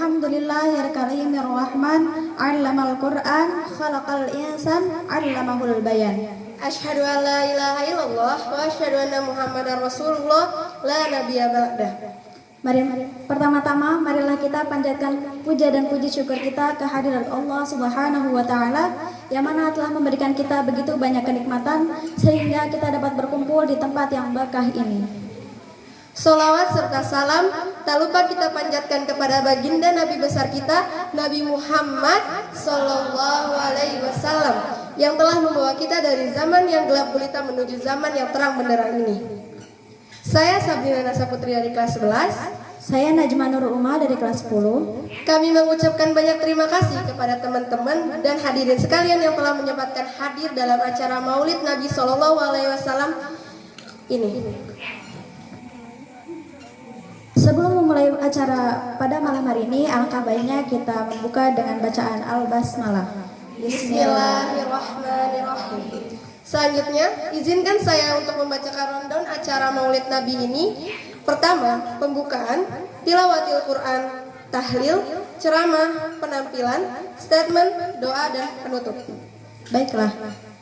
Alhamdulillahil karimir rahman, 'allamal Qur'an, khalaqal insan, 'allamahul bayan. Asyhadu an la ilaha illallah wa asyhadu anna Muhammadar Rasulullah la nabiyya ba'dah. Mari, pertama-tama marilah kita panjatkan puja dan puji syukur kita kehadirat Allah Subhanahu wa taala yang mana telah memberikan kita begitu banyak kenikmatan sehingga kita dapat berkumpul di tempat yang berkah ini. Sholawat serta salam tak lupa kita panjatkan kepada baginda Nabi besar kita, Nabi Muhammad Sallallahu Alaihi Wasallam, yang telah membawa kita dari zaman yang gelap gulita menuju zaman yang terang benderang ini. Saya Sabrina Nasa Putri dari kelas 11. Saya Najma Nur Umar dari kelas 10. Kami mengucapkan banyak terima kasih kepada teman-teman dan hadirin sekalian yang telah menyempatkan hadir dalam acara Maulid Nabi Sallallahu Alaihi Wasallam ini. Sebelum memulai acara pada malam hari ini, alangkah baiknya kita membuka dengan bacaan Al-Basmalah. Bismillahirrahmanirrahim. Selanjutnya, izinkan saya untuk membacakan rundown acara Maulid Nabi ini. Pertama, pembukaan, tilawatil Quran, tahlil, ceramah, penampilan, statement, doa, dan penutup. Baiklah,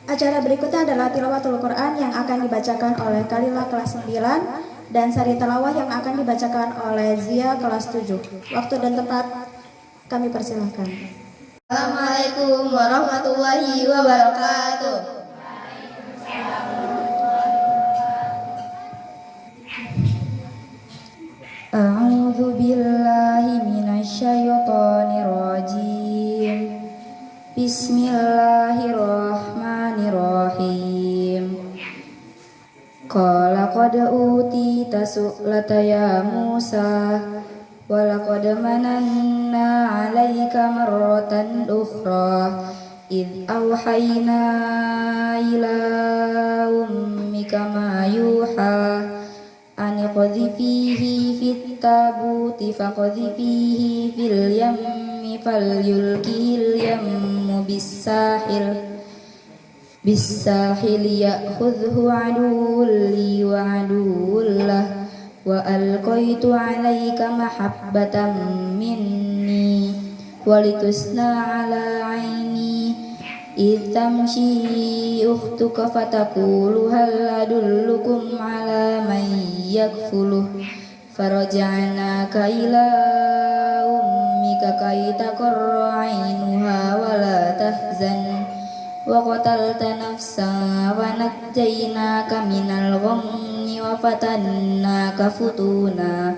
acara berikutnya adalah tilawatul Quran yang akan dibacakan oleh Kalila kelas 9 dan sari tilawah yang akan dibacakan oleh Zia kelas 7. Waktu dan tempat kami persilahkan. Assalamualaikum warahmatullahi wabarakatuh. A'udzu billahi minasyaitonir rajim. Bismillahirrahmanirrahim. Qala qad utita su'lata ya Musa wa laqad mananna 'alaika marratan ukhra id awhayna ila ummika ma yuha an qadhifihi fit tabuti faqadhifihi fil yammi falyulkihil yammu bis-sahil ya'khudhu 'aduwwun li wa 'aduwwun lah wa alqaitu 'alaika mahabbatan minni walitusna 'ala 'aini idh tamshi ukhtuka fataqulu hal adullukum 'ala man yakfuluh faraja'naka ila ummika kay taqarra 'ainuha wa la tahzan wa qatalta nafsan wa najjaynaka minal ghammi wa fatannaka futuna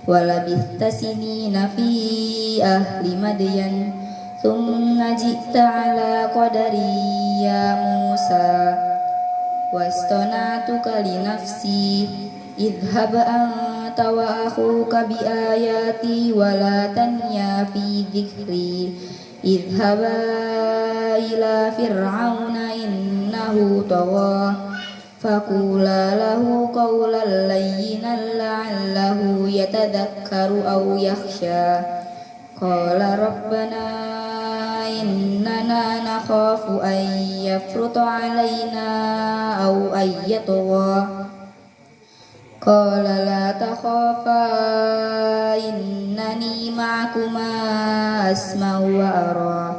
wa labithta sinina fi ahli madyan thumma ji'ta ala qadari ya Musa wastonatuka li nafsi idhhab anta wa akhuka bi ayati wa la tanya fi dhikri idhhaba ila fir'auna innahu tagha faqula lahu qawlan layyinan la'allahu yatadhakkaru aw yakhsha qala rabbana innana nakhafu an yafruta 'alaina aw an yatgha qala la takhafa innani ma'akuma asma'u wa ara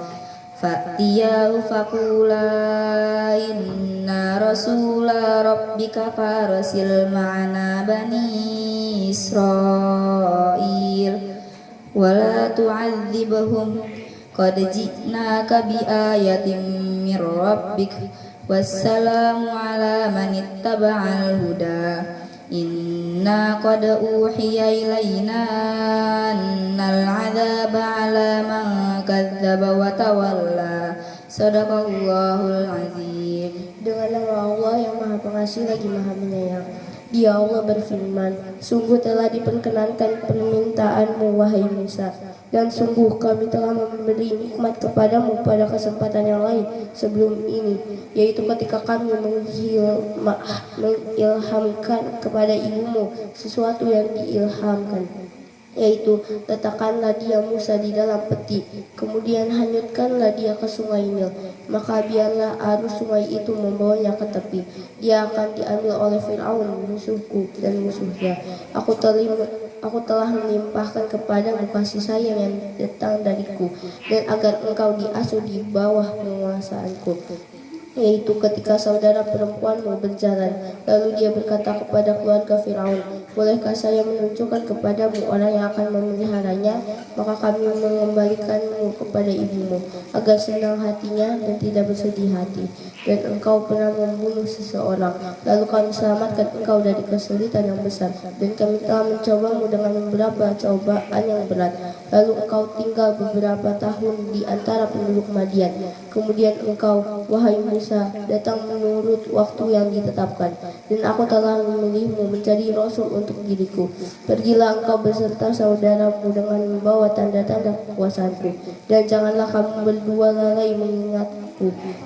fa'tiyahu faqula inna rasula rabbika farsil ma'ana bani Israil wala tu'adzibhum qad ji'naka bi ayatin mir rabbik wassalamu ala man ittaba'al huda inna qad uhiya ilaina annal 'adzaba 'ala man kadzdzaba wa tawalla sadaqallahul azim. Dengan nama Allah yang Maha Pengasih lagi Maha Penyayang. Dia Allah berfirman, sungguh telah diperkenankan permintaanmu wahai Musa, dan sungguh kami telah memberi nikmat kepadamu pada kesempatan yang lain sebelum ini, yaitu ketika kami mengilhamkan kepada ibumu sesuatu yang diilhamkan, yaitu letakkanlah dia Musa di dalam peti, kemudian hanyutkanlah dia ke sungai Nil, maka biarlah arus sungai itu membawanya ke tepi. Dia akan diambil oleh Fir'aun musuhku dan musuhnya. aku telah melimpahkan kepadamu kasih sayang yang datang dariku, dan agar engkau diasuh di bawah penguasaanku, yaitu ketika saudara perempuanmu berjalan. Lalu dia berkata kepada keluarga Firaun, bolehkah saya menunjukkan kepadamu orang yang akan memeliharanya? Maka kami mengembalikanmu kepada ibumu, agar senang hatinya dan tidak bersedih hati. Dan engkau pernah membunuh seseorang, lalu kami selamatkan engkau dari kesulitan yang besar, dan kami telah mencobamu dengan beberapa cobaan yang berat. Lalu engkau tinggal beberapa tahun di antara penduduk Madian. Kemudian engkau, wahai Musa, datang menurut waktu yang ditetapkan, dan aku telah memilihmu menjadi rasul untuk diriku. Pergilah engkau beserta saudaramu dengan membawa tanda-tanda kekuasaanku, dan janganlah kamu berdua lalai mengingatku.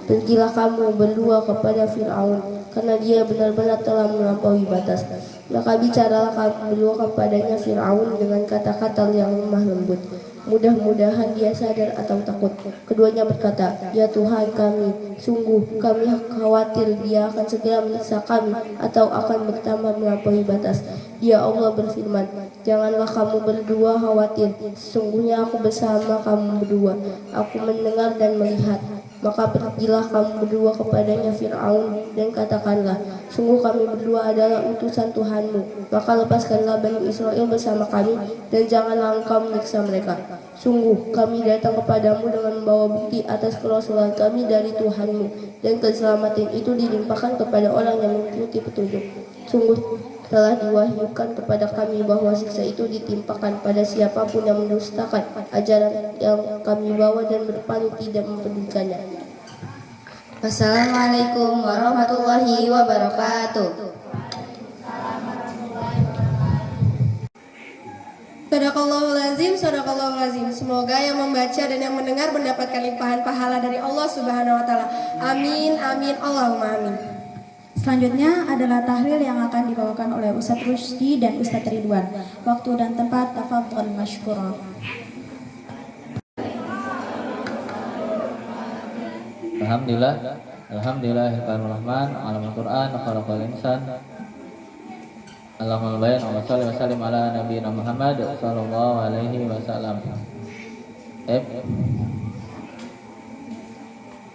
Pergilah kamu berdua kepada Fir'aun, karena dia benar-benar telah melampaui batas. Maka bicaralah kamu berdua kepadanya Fir'aun dengan kata-kata yang lemah lembut. Mudah-mudahan dia sadar atau takut. Keduanya berkata, ya Tuhan kami, sungguh kami khawatir dia akan segera menyiksa kami atau akan bertambah melampaui batas. Dia Allah berfirman, janganlah kamu berdua khawatir, sesungguhnya aku bersama kamu berdua, aku mendengar dan melihat. Maka pergilah kamu berdua kepadanya Fir'aun dan katakanlah, sungguh kami berdua adalah utusan Tuhanmu, maka lepaskanlah Bani Israel bersama kami, dan janganlah engkau menyiksa mereka. Sungguh kami datang kepadamu dengan membawa bukti atas kerasulan kami dari Tuhanmu, dan keselamatan itu dilimpahkan kepada orang yang mengikuti petunjuk. Sungguh telah diwahyukan kepada kami bahwa siksa itu ditimpakan pada siapapun yang mendustakan ajaran yang kami bawa dan berpaling tidak mempedulikannya. Wassalamualaikum warahmatullahi wabarakatuh. Sadaqallahul azim, sadaqallahul azim. Semoga yang membaca dan yang mendengar mendapatkan limpahan pahala dari Allah Subhanahu wa taala. Amin, amin, Allahumma amin. Selanjutnya adalah tahlil yang akan dibawakan oleh Ustadz Rusdi dan Ustadz Ridwan. Waktu dan tempat tafadhol masykurah. Alhamdulillah, alhamdulillahirrahman, alamul Quran, khalaqal insan. Allahumma bayan wa salli wa sallim ala nabiyina Muhammad sallallahu alaihi wasallam.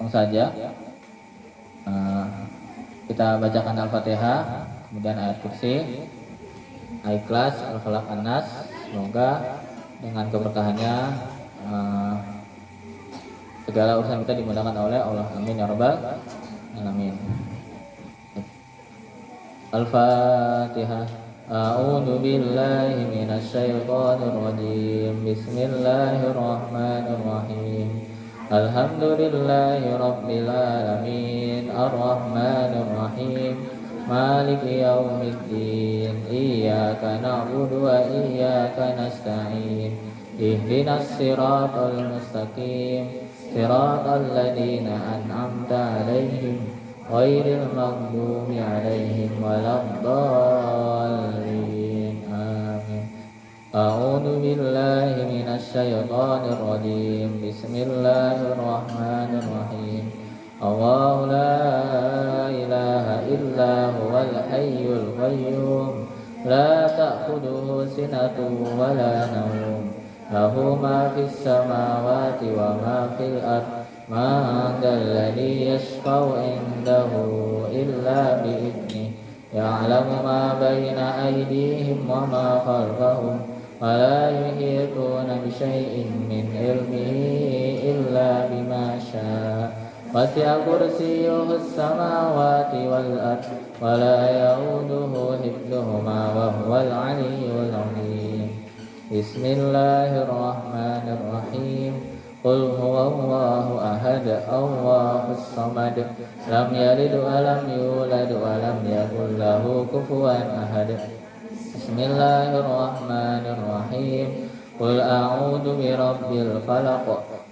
Langsung saja. Kita bacakan Al-Fatihah, kemudian ayat kursi, Al-Ikhlas, Al-Falaq, An-Nas. Semoga dengan keberkahannya segala urusan kita dimudahkan oleh Allah. Amin ya rabbal alamin. Al-Fatihah. A'udzu billahi minasy syaithanir rajim. Bismillahirrahmanirrahim. Alhamdulillahi rabbil alamin. Ar-Rahmanir Rahim. Maliki yaumiddin. Iyyaka na'budu wa iyyaka nasta'in. Ihdinas siratal mustaqim. Siratal ladzina an'amta 'alaihim ghairil maghdubi 'alaihim waladdallin. Amin. A'udzu billahi minasy syaithanir rajim. Bismillahirrahmanirrahim. Allahu la ilaha illa huwal hayyul qayyum. La ta'khudhuhu sinatun wa la nawm. Lahu ma fis samawati wa ma fil ardh. Man dzalladzi yashfa'u 'indahu illa bi'idhnihi. Ya'lamu ma baina aydihim wa ma khalfahum. ولا يحيطون بشيء من علمه إلا بما شاء وسع كرسيه السماوات والأرض ولا يؤوده حفظهما وهو العلي العظيم. بسم الله الرحمن الرحيم. قل هو الله أحد الله الصمد لم يلد ولم يولد ولم يكن له كفوا أحد. Bismillahirrahmanirrahim. Qul a'udzu birabbil falaq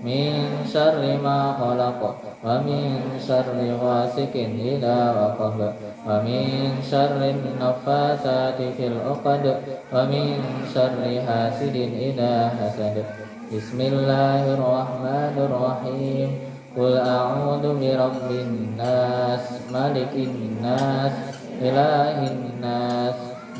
min syarri ma khalaq wa min syarri ghasikin idza waqab wa min syarri naffasati fil 'uqad wa min syarri hasidin idza hasad. Bismillahirrahmanirrahim. Qul a'udzu birabbin nas malikin nas ilahin nas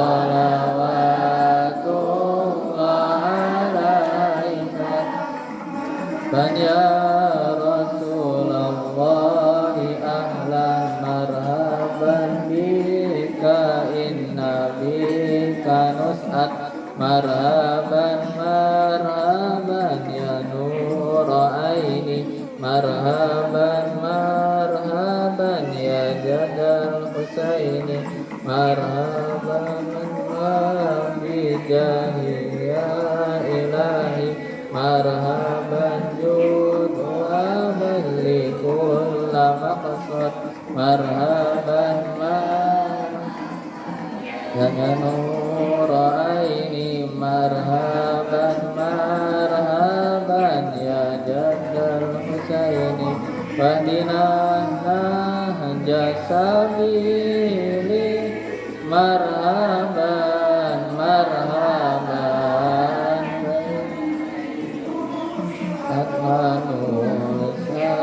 salawatullah alaika ban ya Rasulullah ahlan marhaban bika inna bika nus'at marhaban marhaban ya nur aini marhaban marhaban ya jadal husaini marhaban bijahi ya ilahi marhaban jud wa balli kulla maqsad marhaban ya nur aini marhaban marhaban ya jadal husaini fahdina nahja sabili marhaban marhaban atmanusa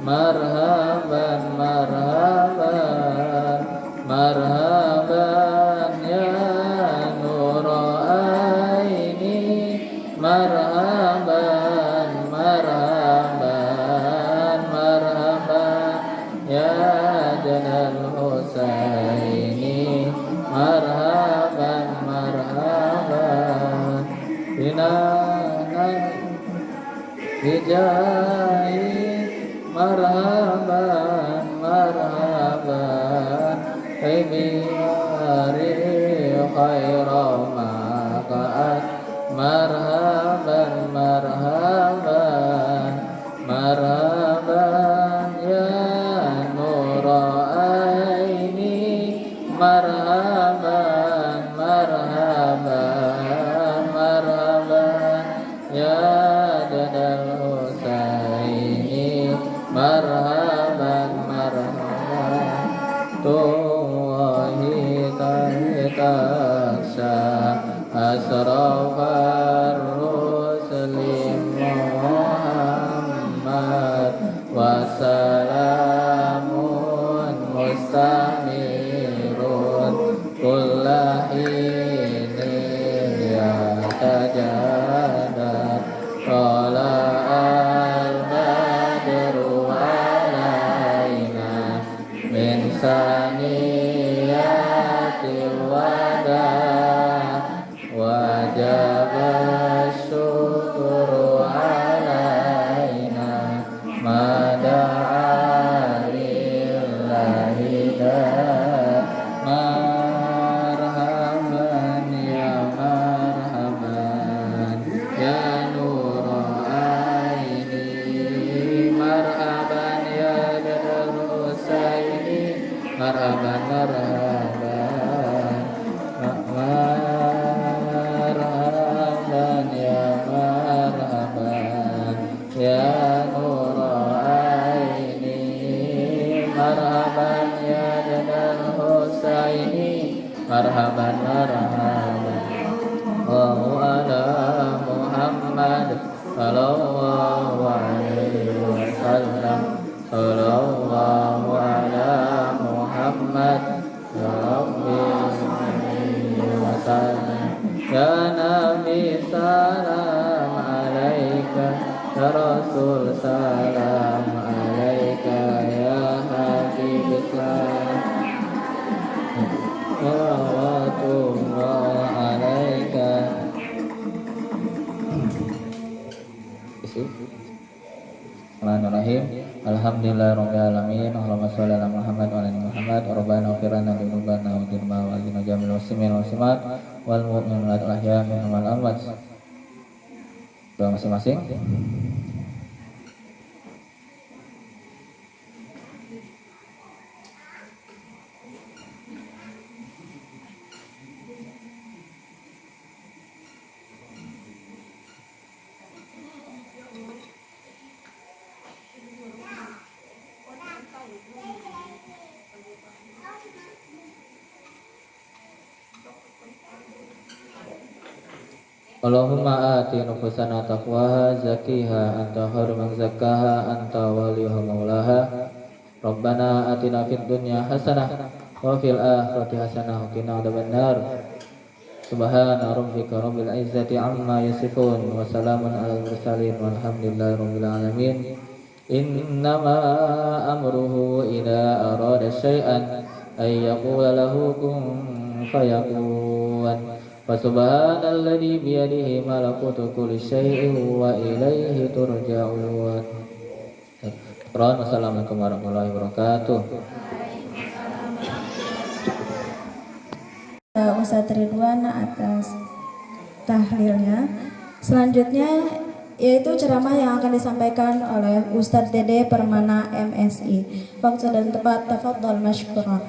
marhaban marhaban marhaban ya nur aini marhaban marhaban marhaban ya jadal husaini marhaban marhaban binanan bijahi marhaban marhaban biyari khaira maqaat marhaban marhaban marhaban ya nur aini marhaban marhaban marhaban ya jadal husaini marhaban marhaban tuwahi tahsa asrafar ruslim Muhammad wasalamun mustamirun kullahini ya tajadar qala al-badru alaina min saniyatil wada wajaba syukru alaina mada'a lillahi marhaban ya marhaban ya nur aini marhaban ya jadal husaini marhaban marhaban marhaban ya marhaban ya nur aini marhaban ya jadal husaini marhaban marhaban Allahu ala Muhammad sallallahu alaihi wasallam sallallahu ala Muhammad sallallahu alaihi wasallam ya Nabi salam alaika ya Rasul salam alaika ya Habib salam salawatullah alaika Bismillahirrahmanirrahim. Alhamdulillahirabbil alamin. Allahumma shalli ala Muhammad wa ala ali Muhammad. Rabbana ighfir lana dzunubana wa dzunubana wa dzunubana jamil muslimin wal muslimat wal mu'minin wal ahya minhum wal amwat. Doa masing-masing. Allahumma ati nufusana taqwaha zakiha anta khairu man zakkaha anta waliyuha maulaha Rabbana atina fid dunya hasanah wa fil akhirati hasanah wa qina adzabannar. Subhana rabbika rabbil izzati amma yasifun wa salamun alal mursalin walhamdulillahi rabbil alamin. Innama amruhu idza arada syai'an ay yaqula lahu kun fayakun. Fa subhanalladzi biyadihi malakutu kulli syai'in wa ilaihi turja'un. Assalamualaikum warahmatullahi wabarakatuh. Ustadz Ridwan atas tahlilnya. Selanjutnya yaitu ceramah yang akan disampaikan oleh Ustadz Dede Permana MSI. Waktu dan tempat, tafadhol masykurah.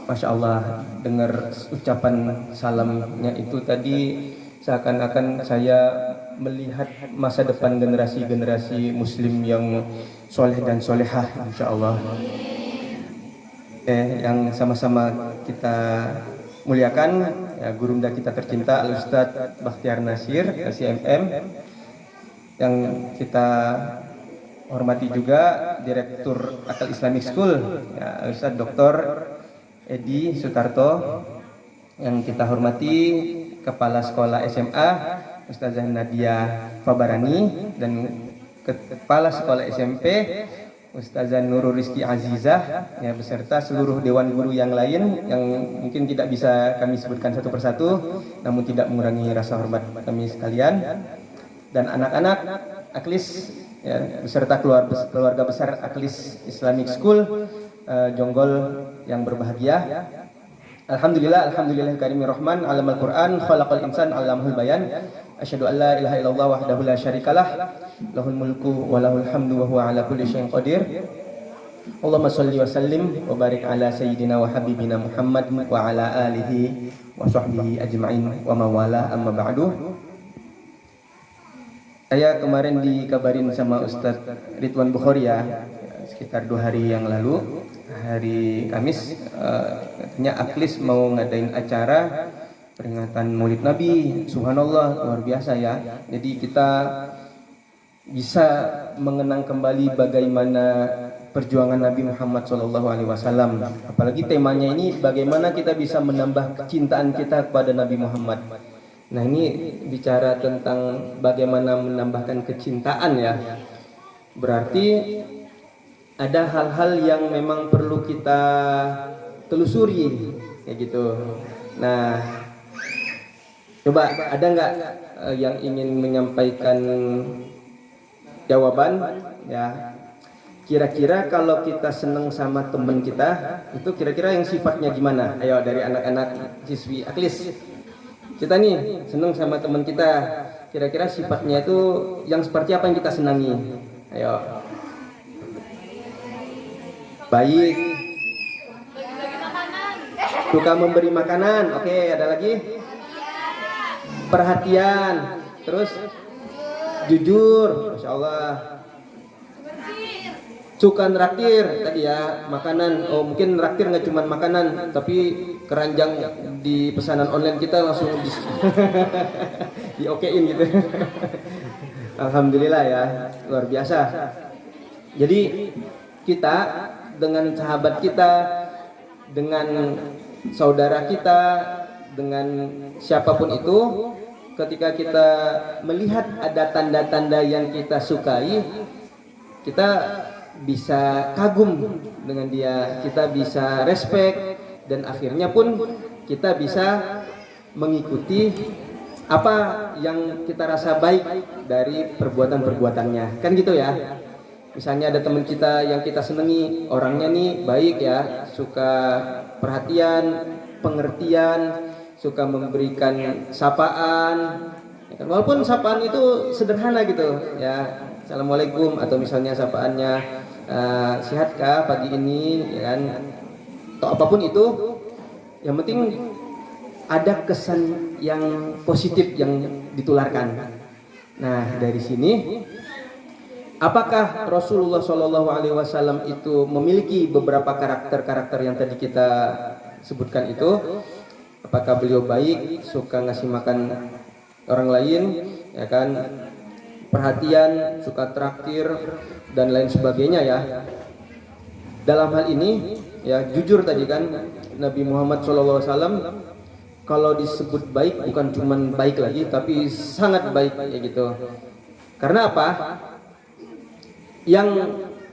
Masya Allah, dengar ucapan salamnya itu tadi seakan-akan saya melihat masa depan generasi-generasi muslim yang soleh dan solehah, insya Allah. Yang sama-sama kita muliakan ya, gurunda kita tercinta Al-Ustadz Bakhtiar Nasir SIMM, yang kita hormati juga Direktur Akal Islamic School ya, Ustadz Dr. Edi Sutarto, yang kita hormati Kepala Sekolah SMA Ustazah Nadia Fabarani, dan Kepala Sekolah SMP Ustazah Nurul Rizki Azizah ya, beserta seluruh dewan guru yang lain yang mungkin tidak bisa kami sebutkan satu persatu, namun tidak mengurangi rasa hormat kami sekalian, dan anak-anak Aklis ya, beserta keluarga besar Aklis Islamic School Jonggol yang berbahagia. Alhamdulillah, alhamdulillahil rahman, alamal Quran, khalaqal insan, alamul bayan. Asyhadu an la ilaha illallah wahdahu la syarikalah, lahul mulku wa lahul hamdu wa huwa ala kulli syai'in qadir. Allahumma shalli wa sallim wa barik ala sayyidina wa habibina Muhammad wa ala alihi wa sahbihi ajma'in wa mawala, amma ba'du. Saya kemarin dikabarin sama Ustadz Ridwan Bukhari ya, sekitar 2 hari yang lalu, hari Kamis, katanya Aklis mau ngadain acara peringatan Maulid Nabi. Subhanallah, luar biasa ya. Jadi kita bisa mengenang kembali bagaimana perjuangan Nabi Muhammad SAW. Apalagi temanya ini bagaimana kita bisa menambah kecintaan kita kepada Nabi Muhammad. Nah, ini bicara tentang bagaimana menambahkan kecintaan ya. Berarti ada hal-hal yang memang perlu kita telusuri kayak gitu. Nah, coba ada nggak yang ingin menyampaikan jawaban ya? Kira-kira kalau kita senang sama teman kita itu kira-kira yang sifatnya gimana? Ayo, dari anak-anak siswi Aklis, kita nih senang sama teman kita, kira-kira sifatnya itu yang seperti apa yang kita senangi? Ayo. Baik, suka memberi makanan. Oke, ada lagi? Perhatian. Terus jujur, Masya Allah. Suka neraktir tadi ya, makanan. Oh, mungkin neraktir nggak cuma makanan, tapi keranjang di pesanan online kita langsung diokein gitu. Alhamdulillah ya, luar biasa. Jadi kita dengan sahabat kita, dengan saudara kita, dengan siapapun itu, ketika kita melihat ada tanda-tanda yang kita sukai, kita bisa kagum dengan dia, kita bisa respect, dan akhirnya pun kita bisa mengikuti apa yang kita rasa baik dari perbuatan-perbuatannya, kan gitu ya. Misalnya ada teman kita yang kita senangi, orangnya nih baik ya, suka perhatian, pengertian, suka memberikan sapaan, ya kan? Walaupun sapaan itu sederhana gitu ya, assalamualaikum, atau misalnya sapaannya sehatkah pagi ini, ya kan, atau apapun itu, yang penting ada kesan yang positif yang ditularkan. Nah, dari sini, apakah Rasulullah SAW itu memiliki beberapa karakter-karakter yang tadi kita sebutkan itu? Apakah beliau baik, suka ngasih makan orang lain, ya kan, perhatian, suka traktir dan lain sebagainya ya. Dalam hal ini ya jujur tadi kan Nabi Muhammad SAW kalau disebut baik bukan cuman baik lagi tapi sangat baik ya gitu. Karena apa? Yang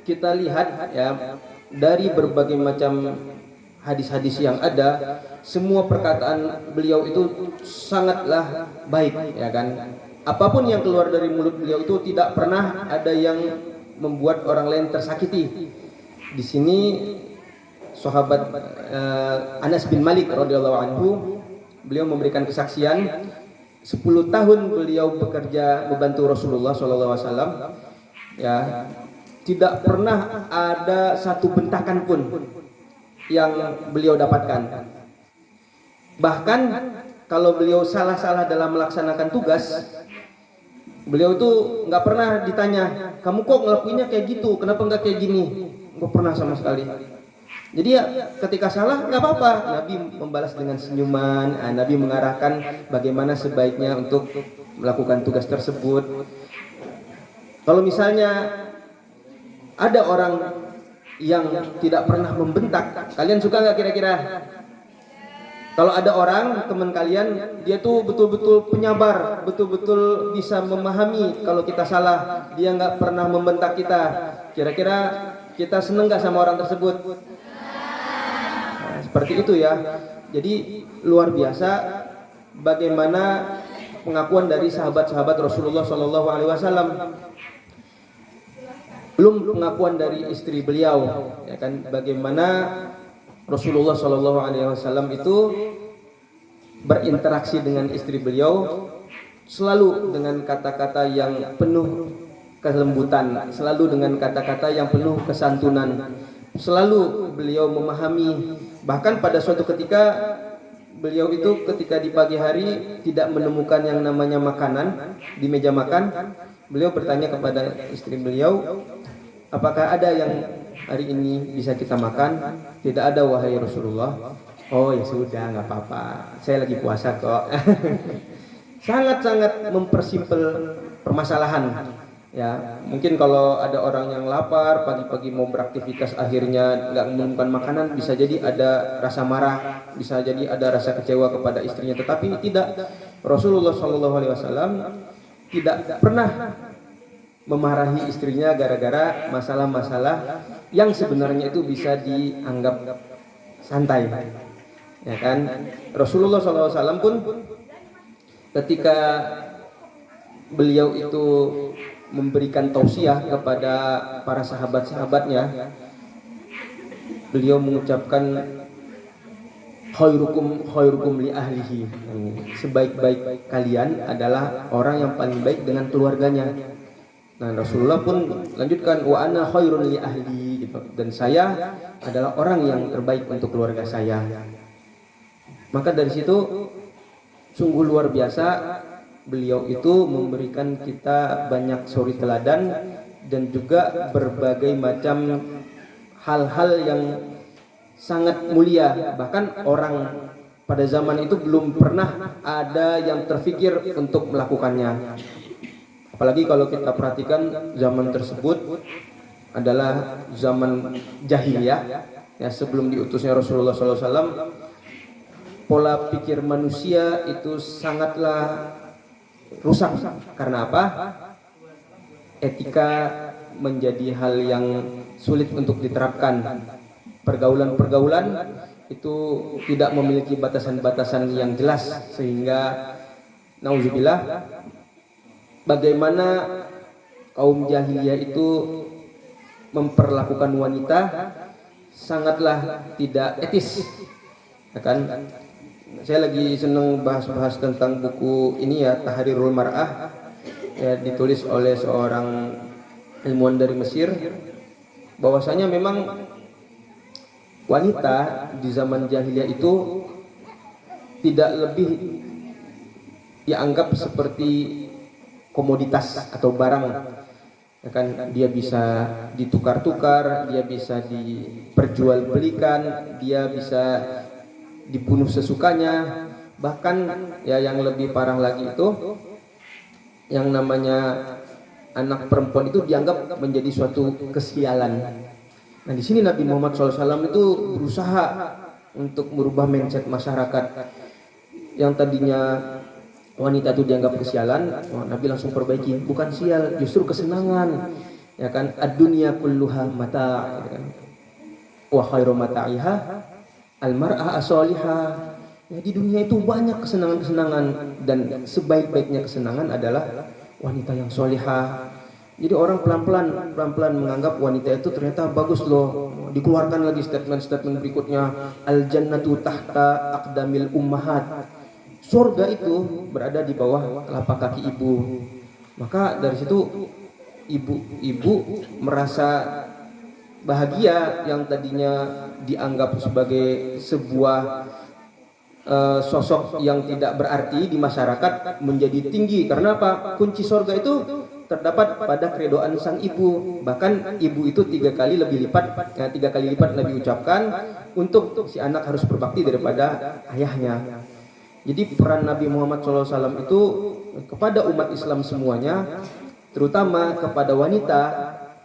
kita lihat ya dari berbagai macam hadis-hadis yang ada, semua perkataan beliau itu sangatlah baik ya kan. Apapun yang keluar dari mulut beliau itu tidak pernah ada yang membuat orang lain tersakiti. Di sini sahabat Anas bin Malik radhiyallahu anhu, beliau memberikan kesaksian 10 tahun beliau bekerja membantu Rasulullah SAW, ya tidak pernah ada satu bentakan pun yang beliau dapatkan. Bahkan kalau beliau salah-salah dalam melaksanakan tugas, beliau tuh nggak pernah ditanya, kamu kok ngelakuinnya kayak gitu, kenapa nggak kayak gini, nggak pernah sama sekali. Jadi ya ketika salah nggak apa-apa, Nabi membalas dengan senyuman. Nabi mengarahkan bagaimana sebaiknya untuk melakukan tugas tersebut. Kalau misalnya ada orang yang tidak pernah membentak, kalian suka nggak kira-kira? Kalau ada orang teman kalian, dia tuh betul-betul penyabar, betul-betul bisa memahami kalau kita salah, dia nggak pernah membentak kita. Kira-kira kita seneng nggak sama orang tersebut? Nah, seperti itu ya. Jadi luar biasa bagaimana pengakuan dari sahabat-sahabat Rasulullah SAW. Belum pengakuan dari istri beliau, ya kan? Bagaimana Rasulullah SAW itu berinteraksi dengan istri beliau selalu dengan kata-kata yang penuh kelembutan, selalu dengan kata-kata yang penuh kesantunan, selalu beliau memahami. Bahkan pada suatu ketika beliau itu ketika di pagi hari tidak menemukan yang namanya makanan di meja makan, beliau bertanya kepada istri beliau, apakah ada yang hari ini bisa kita makan? Tidak ada wahai Rasulullah. Oh ya sudah, nggak apa-apa, saya lagi puasa kok. Sangat-sangat mempersimpel permasalahan. Ya, mungkin kalau ada orang yang lapar pagi-pagi mau beraktivitas akhirnya nggak menemukan makanan, bisa jadi ada rasa marah, bisa jadi ada rasa kecewa kepada istrinya. Tetapi tidak, Rasulullah SAW tidak pernah memarahi istrinya gara-gara masalah-masalah yang sebenarnya itu bisa dianggap santai, ya kan? Rasulullah SAW pun ketika beliau itu memberikan tausiah kepada para sahabat-sahabatnya, beliau mengucapkan khairukum li ahlihi, sebaik-baik kalian adalah orang yang paling baik dengan keluarganya. Nah, Rasulullah pun lanjutkan wa ana khairun li ahli gitu. Dan saya adalah orang yang terbaik untuk keluarga saya. Maka dari situ sungguh luar biasa beliau itu memberikan kita banyak suri teladan dan juga berbagai macam hal-hal yang sangat mulia. Bahkan orang pada zaman itu belum pernah ada yang terfikir untuk melakukannya. Apalagi kalau kita perhatikan zaman tersebut adalah zaman jahiliyah, ya, sebelum diutusnya Rasulullah SAW. Pola pikir manusia itu sangatlah rusak. Karena apa? Etika menjadi hal yang sulit untuk diterapkan. Pergaulan-pergaulan itu tidak memiliki batasan-batasan yang jelas, sehingga nauzubillah, bagaimana kaum jahiliyah itu memperlakukan wanita sangatlah tidak etis, ya kan? Saya lagi senang bahas-bahas tentang buku ini ya, Tahrirul Mar'ah, ya, ditulis oleh seorang ilmuwan dari Mesir, bahwasanya memang wanita di zaman jahiliyah itu tidak lebih dianggap seperti komoditas atau barang, ya kan? Dia bisa ditukar-tukar, dia bisa diperjualbelikan, dia bisa dibunuh sesukanya. Bahkan ya yang lebih parah lagi itu yang namanya anak perempuan itu dianggap menjadi suatu kesialan. Nah di sini Nabi Muhammad SAW itu berusaha untuk merubah mindset masyarakat yang tadinya wanita itu dianggap kesialan. Nabi langsung perbaiki, bukan sial, justru kesenangan. Ya kan, ad-dunya kulluha mata', gitu kan. Wa khairu mata'iha al-mar'ah as-salihah. Ya, di dunia itu banyak kesenangan-kesenangan dan sebaik-baiknya kesenangan adalah wanita yang solihah. Jadi orang pelan-pelan menganggap wanita itu ternyata bagus loh. Dikeluarkan lagi statement-statement berikutnya, al-jannatu tahta aqdamil ummahat. Surga itu berada di bawah telapak kaki ibu. Maka dari situ ibu merasa bahagia yang tadinya dianggap sebagai sebuah sosok yang tidak berarti di masyarakat menjadi tinggi. Karena apa? Kunci surga itu terdapat pada keredoan sang ibu. Bahkan ibu itu 3 kali lipat Nabi ucapkan untuk si anak harus berbakti daripada ayahnya. Jadi peran Nabi Muhammad SAW itu kepada umat Islam semuanya, terutama kepada wanita,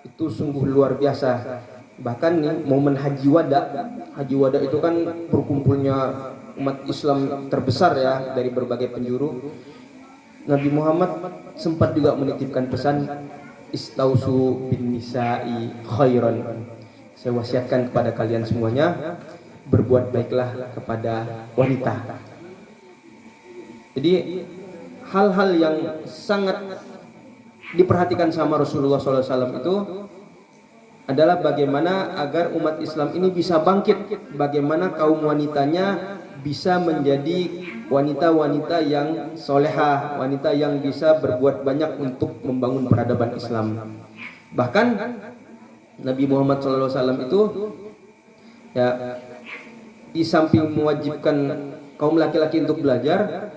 itu sungguh luar biasa. Bahkan nih momen Haji Wada itu kan berkumpulnya umat Islam terbesar ya dari berbagai penjuru. Nabi Muhammad sempat juga menitipkan pesan, istausu bin nisa'i khairan. Saya wasiatkan kepada kalian semuanya, berbuat baiklah kepada wanita. Jadi hal-hal yang sangat diperhatikan sama Rasulullah SAW itu adalah bagaimana agar umat Islam ini bisa bangkit, bagaimana kaum wanitanya bisa menjadi wanita-wanita yang solehah, wanita yang bisa berbuat banyak untuk membangun peradaban Islam. Bahkan Nabi Muhammad SAW itu ya di samping mewajibkan kaum laki-laki untuk belajar,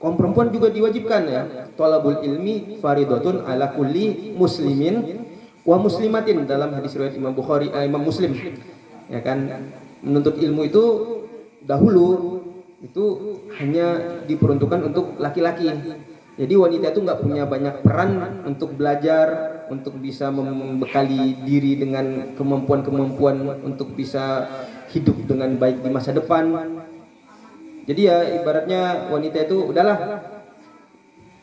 kaum perempuan juga diwajibkan ya. Thalabul ilmi faridatun ala kulli muslimin wa muslimatin, dalam hadis riwayat Imam Muslim. Ya kan, menuntut ilmu itu dahulu itu hanya diperuntukkan untuk laki-laki. Jadi wanita itu nggak punya banyak peran untuk belajar, untuk bisa membekali diri dengan kemampuan-kemampuan untuk bisa hidup dengan baik di masa depan. Jadi ya ibaratnya wanita itu udahlah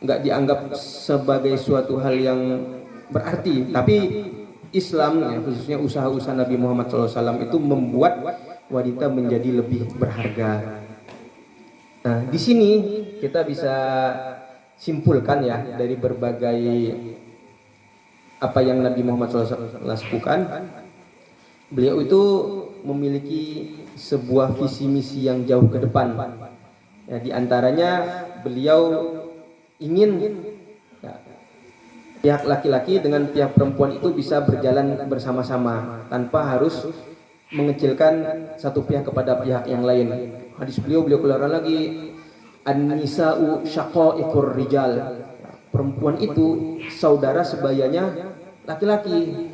nggak dianggap sebagai suatu hal yang berarti. Tapi Islam ya, khususnya usaha-usaha Nabi Muhammad SAW itu membuat wanita menjadi lebih berharga. Nah di sini kita bisa simpulkan ya dari berbagai apa yang Nabi Muhammad SAW lakukan. Beliau itu memiliki sebuah visi misi yang jauh ke depan. Ya, di antaranya beliau ingin ya, pihak laki-laki dengan pihak perempuan itu bisa berjalan bersama-sama tanpa harus mengecilkan satu pihak kepada pihak yang lain. Hadis beliau keluarkan lagi, an-nisa'u syaqa'iqur rijal. Perempuan itu saudara sebayanya laki-laki.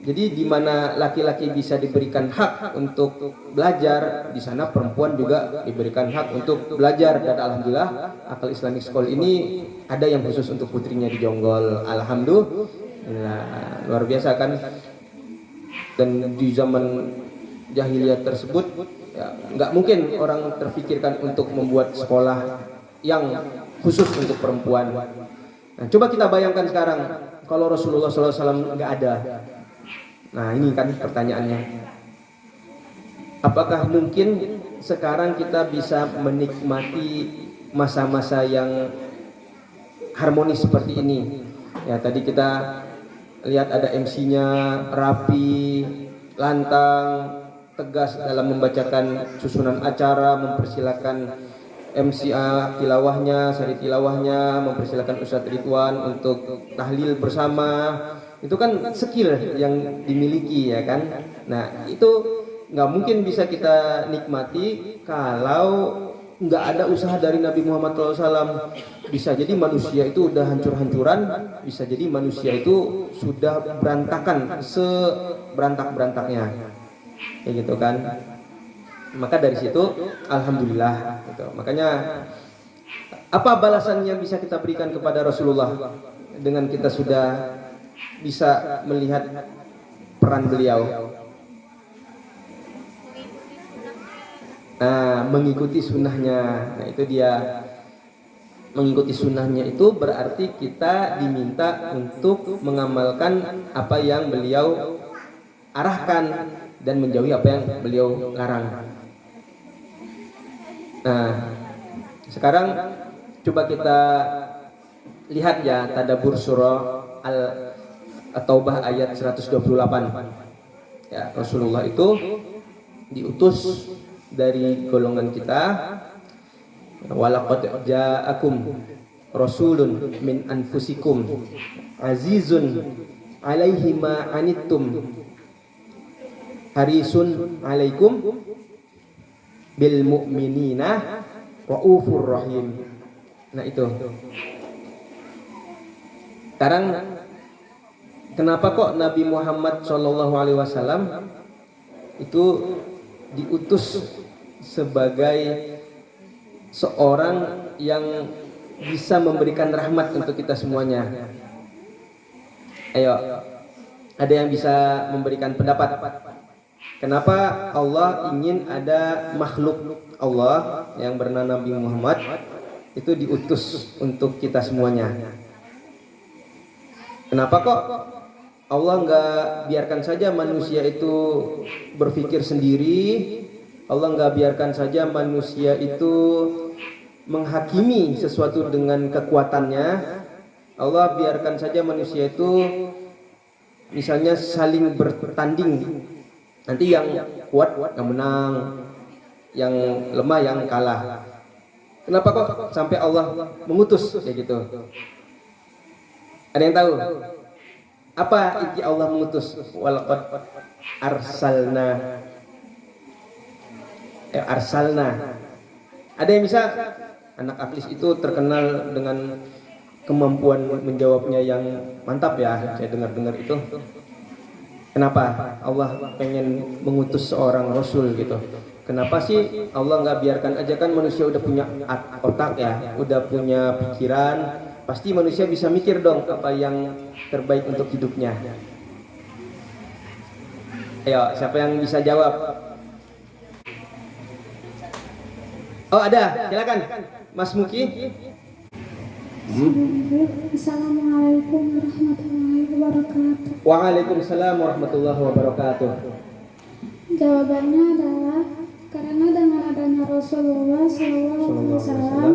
Jadi di mana laki-laki bisa diberikan hak untuk belajar, di sana perempuan juga diberikan hak untuk belajar. Dan alhamdulillah Akal Islamic School ini ada yang khusus untuk putrinya di Jonggol. Alhamdulillah, luar biasa kan. Dan di zaman jahiliyah tersebut ya, nggak mungkin orang terfikirkan untuk membuat sekolah yang khusus untuk perempuan. Nah, coba kita bayangkan sekarang kalau Rasulullah SAW nggak ada. Nah ini kan pertanyaannya, apakah mungkin sekarang kita bisa menikmati masa-masa yang harmonis seperti ini? Ya tadi kita lihat ada MC-nya rapi, lantang, tegas dalam membacakan susunan acara, mempersilakan MCA tilawahnya, sari tilawahnya, mempersilakan Ustadz Ridwan untuk tahlil bersama. Itu kan skill yang dimiliki ya kan. Nah itu nggak mungkin bisa kita nikmati kalau nggak ada usaha dari Nabi Muhammad SAW. Bisa jadi manusia itu udah hancur-hancuran, bisa jadi manusia itu sudah berantakan seberantak-berantaknya kayak gitu kan. Maka dari situ alhamdulillah gitu. Makanya apa balasan yang bisa kita berikan kepada Rasulullah dengan kita sudah bisa melihat peran beliau? Nah, mengikuti sunnahnya. Nah, itu dia. Mengikuti sunnahnya itu berarti kita diminta untuk mengamalkan apa yang beliau arahkan dan menjauhi apa yang beliau larang. Nah, sekarang coba kita lihat ya tadabbur surah At-Taubah ayat 128. Ya, Rasulullah itu diutus dari golongan kita. Walaqad ja'akum rasulun min anfusikum azizun alaihi ma anittum harisun alaikum bil mu'minina raufur rahim. Nah itu. Sekarang kenapa kok Nabi Muhammad SAW itu diutus sebagai seorang yang bisa memberikan rahmat untuk kita semuanya? Ayo, ada yang bisa memberikan pendapat? Kenapa Allah ingin ada makhluk Allah yang bernama Nabi Muhammad itu diutus untuk kita semuanya? Kenapa kok Allah nggak biarkan saja manusia itu berpikir sendiri? Allah nggak biarkan saja manusia itu menghakimi sesuatu dengan kekuatannya. Allah biarkan saja manusia itu misalnya saling bertanding. Nanti yang kuat yang menang, yang lemah yang kalah. Kenapa kok sampai Allah mengutus kayak gitu? Ada yang tahu? Apa inti Allah mengutus? Walaqad arsalna. Ada yang bisa? Anak Aklis itu terkenal dengan kemampuan menjawabnya yang mantap ya. Saya dengar-dengar itu. Kenapa Allah pengen mengutus seorang Rasul gitu? Kenapa sih Allah nggak biarkan aja? Kan manusia udah punya otak ya, udah punya pikiran. Pasti manusia bisa mikir dong apa yang terbaik untuk hidupnya. Ayo, siapa yang bisa jawab? Oh ada, silakan Mas Muki. Assalamualaikum warahmatullahi wabarakatuh. Waalaikumsalam warahmatullahi wabarakatuh. Jawabannya adalah karena dengan adanya Rasulullah SAW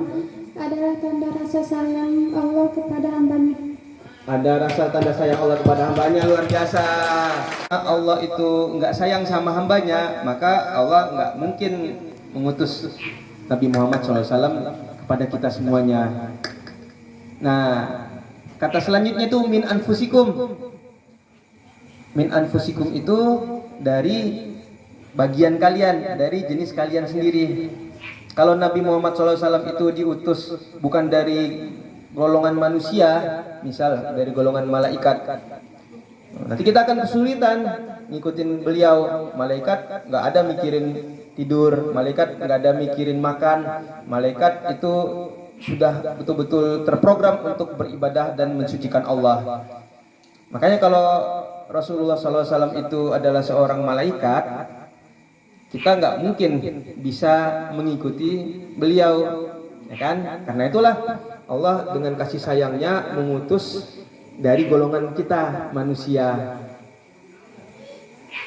adalah tanda rasa sayang Allah kepada hambanya. Ada rasa tanda sayang Allah kepada hambanya, luar biasa. Allah itu nggak sayang sama hambanya, maka Allah nggak mungkin mengutus Nabi Muhammad SAW kepada kita semuanya. Nah, kata selanjutnya itu min anfusikum. Min anfusikum itu dari bagian kalian, dari jenis kalian sendiri. Kalau Nabi Muhammad SAW itu diutus bukan dari golongan manusia, misal dari golongan malaikat, nanti kita akan kesulitan ngikutin beliau. Malaikat nggak ada mikirin tidur, malaikat nggak ada mikirin makan, malaikat itu sudah betul-betul terprogram untuk beribadah dan mensucikan Allah. Makanya kalau Rasulullah SAW itu adalah seorang malaikat, kita nggak mungkin bisa mengikuti beliau, ya kan? Karena itulah Allah dengan kasih sayangnya mengutus dari golongan kita manusia.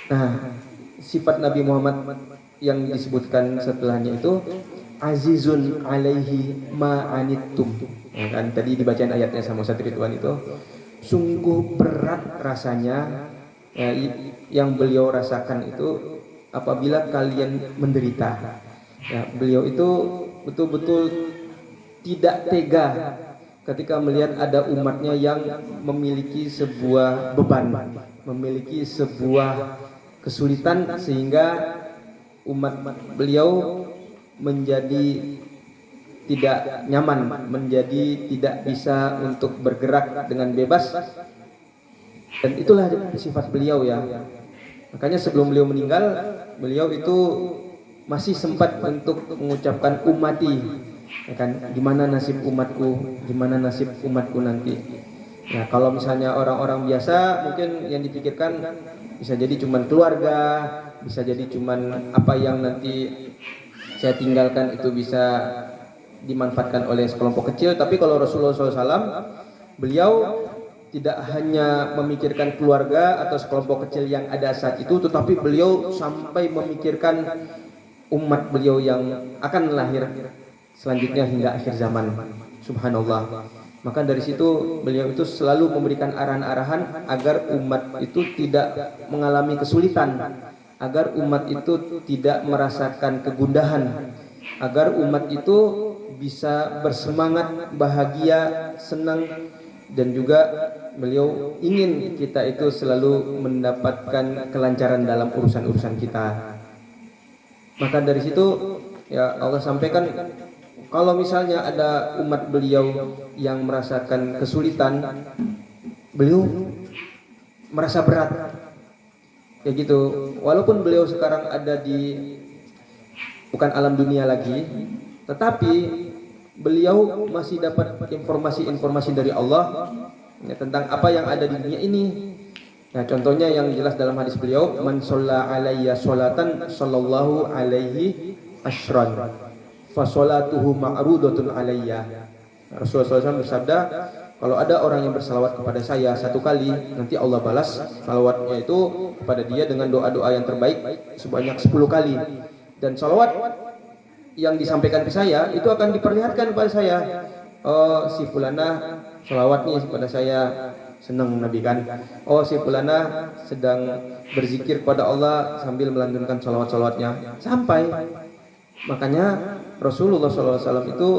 Nah, sifat Nabi Muhammad yang disebutkan setelahnya itu azizun alaihi ma anittum. Ya kan tadi dibacain ayatnya sama Ustaz Ridwan itu, sungguh berat rasanya ya, yang beliau rasakan itu apabila kalian menderita. Ya, beliau itu betul-betul tidak tega ketika melihat ada umatnya yang memiliki sebuah beban, memiliki sebuah kesulitan sehingga umat beliau menjadi tidak nyaman, menjadi tidak bisa untuk bergerak dengan bebas. Dan itulah sifat beliau ya. Makanya sebelum beliau meninggal, beliau itu masih sempat untuk mengucapkan ummati, ya kan, gimana nasib umatku, gimana nasib umatku nanti. Ya kalau misalnya orang-orang biasa mungkin yang dipikirkan bisa jadi cuman keluarga, bisa jadi cuman apa yang nanti saya tinggalkan itu bisa dimanfaatkan oleh sekelompok kecil. Tapi kalau Rasulullah SAW, beliau tidak hanya memikirkan keluarga atau sekelompok kecil yang ada saat itu, tetapi beliau sampai memikirkan umat beliau yang akan lahir selanjutnya hingga akhir zaman. Subhanallah. Maka dari situ beliau itu selalu memberikan arahan-arahan agar umat itu tidak mengalami kesulitan, agar umat itu tidak merasakan kegundahan, agar umat itu bisa bersemangat, bahagia, senang, dan juga beliau ingin kita itu selalu mendapatkan kelancaran dalam urusan-urusan kita. Maka dari situ ya Allah sampaikan, kalau misalnya ada umat beliau yang merasakan kesulitan, beliau merasa berat kayak gitu. Walaupun beliau sekarang ada di bukan alam dunia lagi, tetapi beliau masih dapat informasi-informasi dari Allah ya, tentang apa yang ada di dunia ini. Nah, contohnya yang jelas dalam hadis beliau, man shalla alayya sholatan sallallahu alaihi asyran fa sholatuhu ma'rudatun alayya. Rasulullah SAW bersabda, kalau ada orang yang bersalawat kepada saya satu kali, nanti Allah balas salawatnya itu kepada dia dengan doa-doa yang terbaik sebanyak 10 kali. Dan salawat yang disampaikan ke saya itu akan diperlihatkan kepada saya. Oh, si fulana salawat nih kepada saya, senang Nabi kan. Oh, si fulana sedang berzikir pada Allah sambil melantunkan salawat-salawatnya. Sampai makanya Rasulullah SAW itu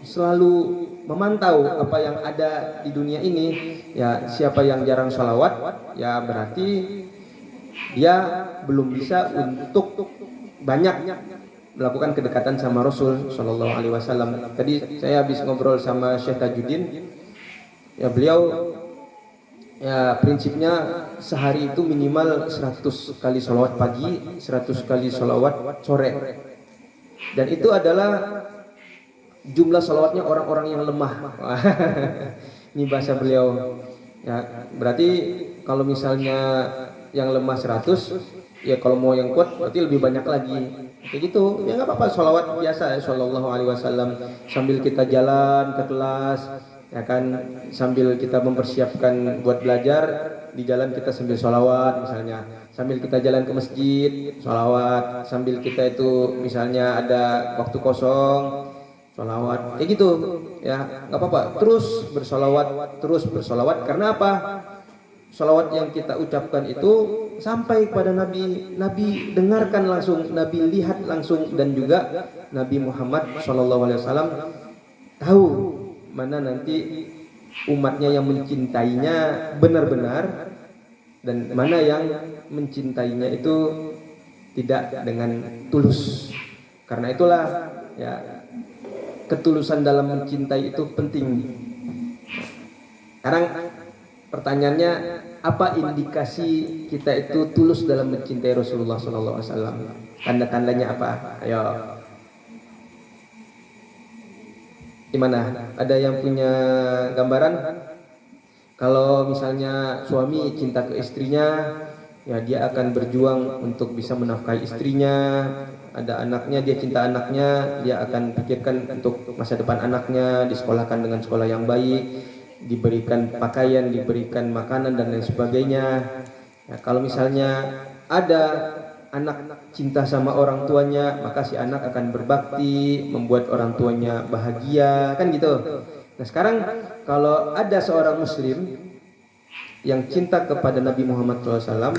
selalu memantau apa yang ada di dunia ini. Ya, siapa yang jarang salawat, ya berarti dia belum bisa untuk banyak melakukan kedekatan sama Rasul Shallallahu Alaihi Wasallam. Tadi saya habis ngobrol sama Syekh Tajuddin, ya beliau ya prinsipnya sehari itu minimal 100 kali sholawat pagi, 100 kali sholawat sore. Dan itu adalah jumlah sholawatnya orang-orang yang lemah. Ini bahasa beliau. Ya, berarti kalau misalnya yang lemah 100, ya kalau mau yang kuat berarti lebih banyak lagi. Kayak gitu, ya nggak apa-apa, sholawat biasa ya, Shallallahu Alaihi Wasallam, sambil kita jalan ke kelas, ya kan, sambil kita mempersiapkan buat belajar, di jalan kita sambil sholawat misalnya, sambil kita jalan ke masjid, sholawat, sambil kita itu misalnya ada waktu kosong, sholawat, kayak gitu, ya nggak apa-apa, terus bersolawat, karena apa? Sholawat yang kita ucapkan itu sampai kepada Nabi, Nabi dengarkan langsung, Nabi lihat langsung, dan juga Nabi Muhammad SAW tahu mana nanti umatnya yang mencintainya benar-benar dan mana yang mencintainya itu tidak dengan tulus. Karena itulah ya, ketulusan dalam mencintai itu penting. Sekarang pertanyaannya, apa indikasi kita itu tulus dalam mencintai Rasulullah SAW? Tanda-tandanya apa? Ayo. Gimana? Ada yang punya gambaran? Kalau misalnya suami cinta ke istrinya, ya dia akan berjuang untuk bisa menafkahi istrinya. Ada anaknya, dia cinta anaknya, dia akan pikirkan untuk masa depan anaknya, disekolahkan dengan sekolah yang baik, diberikan pakaian, diberikan makanan dan lain sebagainya. Ya, kalau misalnya ada anak cinta sama orang tuanya, maka si anak akan berbakti, membuat orang tuanya bahagia, kan gitu. Nah sekarang kalau ada seorang muslim yang cinta kepada Nabi Muhammad SAW,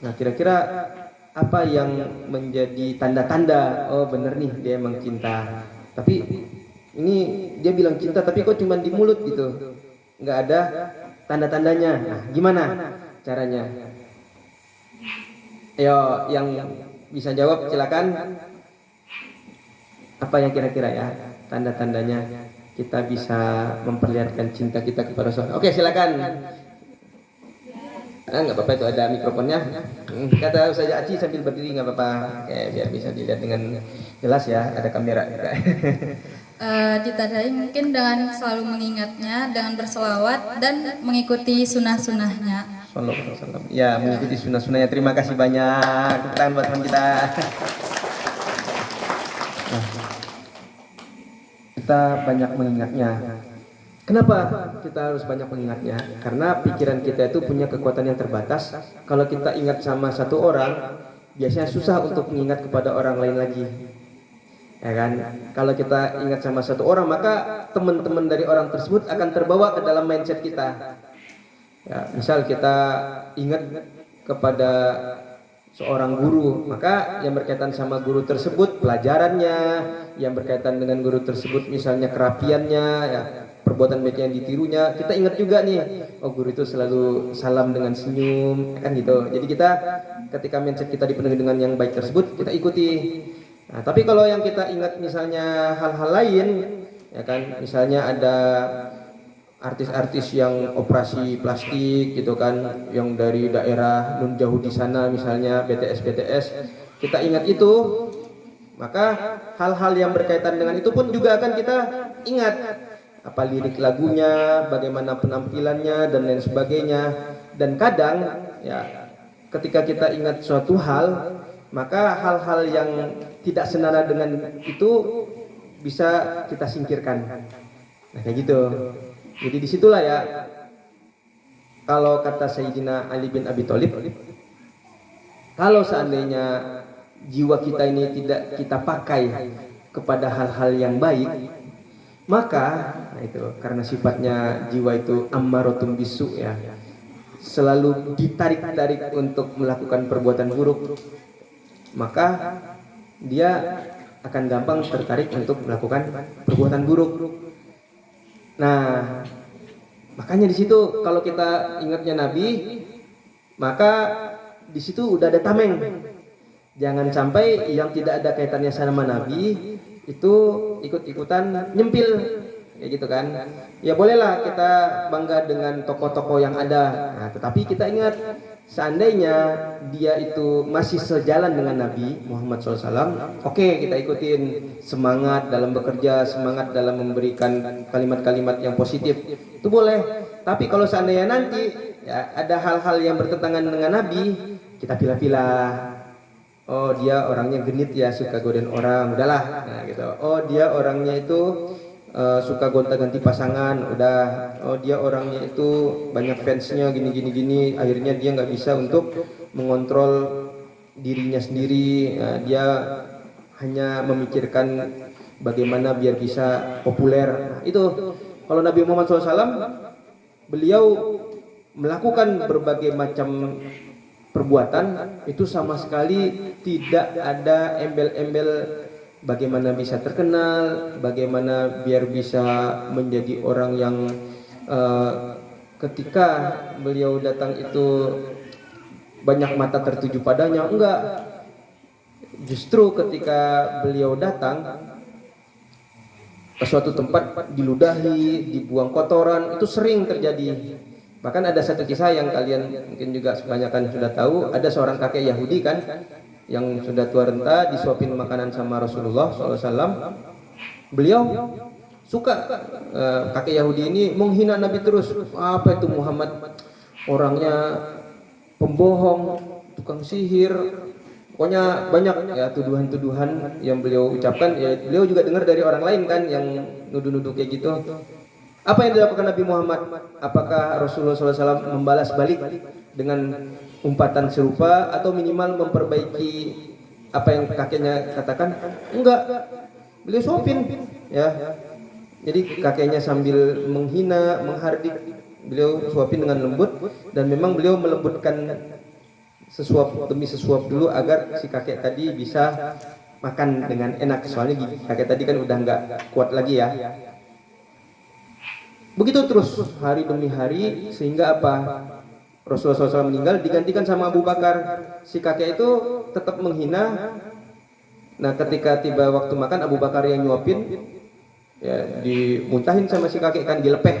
nah kira-kira apa yang menjadi tanda-tanda, oh bener nih dia emang cinta, tapi ini dia bilang cinta tapi kok cuma di mulut gitu, nggak ada tanda-tandanya. Nah gimana caranya? Ayo yang bisa jawab silakan. Apa yang kira-kira ya tanda-tandanya kita bisa memperlihatkan cinta kita kepada Rasul? Oke silakan. nggak apa-apa itu ada mikrofonnya. Kata Ustaz Aci sambil berdiri nggak apa-apa, kayak biar bisa dilihat dengan jelas ya, ada kamera juga. Ditandai mungkin dengan selalu mengingatnya, dengan berselawat dan mengikuti sunnah-sunnahnya. Sallallahu alaihi wasallam. Ya, mengikuti sunnah-sunnahnya. Terima kasih banyak. Tepuk tangan buat teman kita. Nah, kita banyak mengingatnya. Kenapa kita harus banyak mengingatnya? Karena pikiran kita itu punya kekuatan yang terbatas. Kalau kita ingat sama satu orang, biasanya susah untuk mengingat kepada orang lain lagi. Ya kan? Kalau kita ingat sama satu orang, maka teman-teman dari orang tersebut akan terbawa ke dalam mindset kita. Ya, misal kita ingat kepada seorang guru, maka yang berkaitan sama guru tersebut pelajarannya, yang berkaitan dengan guru tersebut misalnya kerapiannya, ya, perbuatan baik yang ditirunya, kita ingat juga nih, oh guru itu selalu salam dengan senyum, kan gitu. Jadi kita ketika mindset kita dipenuhi dengan yang baik tersebut, kita ikuti. Nah, tapi kalau yang kita ingat misalnya hal-hal lain, ya kan, misalnya ada artis-artis yang operasi plastik gitu kan, yang dari daerah nun jauh di sana misalnya BTS, kita ingat itu, maka hal-hal yang berkaitan dengan itu pun juga akan kita ingat, apa lirik lagunya, bagaimana penampilannya dan lain sebagainya. Dan kadang ya ketika kita ingat suatu hal, maka hal-hal yang tidak senada dengan itu bisa kita singkirkan. Nah kayak gitu. Jadi disitulah ya, kalau kata Sayyidina Ali bin Abi Thalib, kalau seandainya jiwa kita ini tidak kita pakai kepada hal-hal yang baik, maka nah itu karena sifatnya jiwa itu ammaratun bisu ya, selalu ditarik-tarik untuk melakukan perbuatan buruk, maka dia akan gampang tertarik untuk melakukan perbuatan buruk. Nah, makanya di situ kalau kita ingatnya Nabi, maka di situ udah ada tameng. Jangan sampai yang tidak ada kaitannya sama Nabi itu ikut-ikutan nyempil, kayak gitu kan. Ya bolehlah kita bangga dengan tokoh-tokoh yang ada. Nah, tetapi kita ingat seandainya dia itu masih sejalan dengan Nabi Muhammad SAW, oke, kita ikutin, semangat dalam bekerja, semangat dalam memberikan kalimat-kalimat yang positif, itu boleh. Tapi kalau seandainya nanti ya, ada hal-hal yang bertentangan dengan Nabi, kita pilah-pilah. Oh dia orangnya genit ya, suka godain orang, udahlah. Nah gitu. Oh dia orangnya itu suka gonta-ganti pasangan, udah. Oh dia orangnya itu banyak fansnya gini, akhirnya dia nggak bisa untuk mengontrol dirinya sendiri. Nah, dia hanya memikirkan bagaimana biar bisa populer. Nah, itu kalau Nabi Muhammad SAW, beliau melakukan berbagai macam perbuatan itu sama sekali tidak ada embel-embel bagaimana bisa terkenal, bagaimana biar bisa menjadi orang yang ketika beliau datang itu banyak mata tertuju padanya. Enggak, justru ketika beliau datang ke suatu tempat diludahi, dibuang kotoran, itu sering terjadi. Bahkan ada satu kisah yang kalian mungkin juga kebanyakan sudah tahu, ada seorang kakek Yahudi kan, yang sudah tua renta disuapin makanan sama Rasulullah SAW. Beliau suka, kakek Yahudi ini menghina Nabi terus. Apa itu Muhammad, orangnya pembohong, tukang sihir, pokoknya banyak ya tuduhan-tuduhan yang beliau ucapkan. Ya beliau juga dengar dari orang lain kan yang nuduh-nuduh kayak gitu. Apa yang dilakukan Nabi Muhammad? Apakah Rasulullah SAW membalas balik dengan umpatan serupa atau minimal memperbaiki apa yang kakeknya katakan? Enggak, beliau suapin ya. Jadi kakeknya sambil menghina, menghardik, beliau suapin dengan lembut, dan memang beliau melembutkan sesuap demi sesuap dulu agar si kakek tadi bisa makan dengan enak. Soalnya kakek tadi kan udah nggak kuat lagi ya. Begitu terus hari demi hari, sehingga apa? Rasulullah SAW meninggal, digantikan sama Abu Bakar. Si kakek itu tetap menghina. Nah ketika tiba waktu makan, Abu Bakar yang nyuapin, ya dimuntahin sama si kakek kan, dilepeh.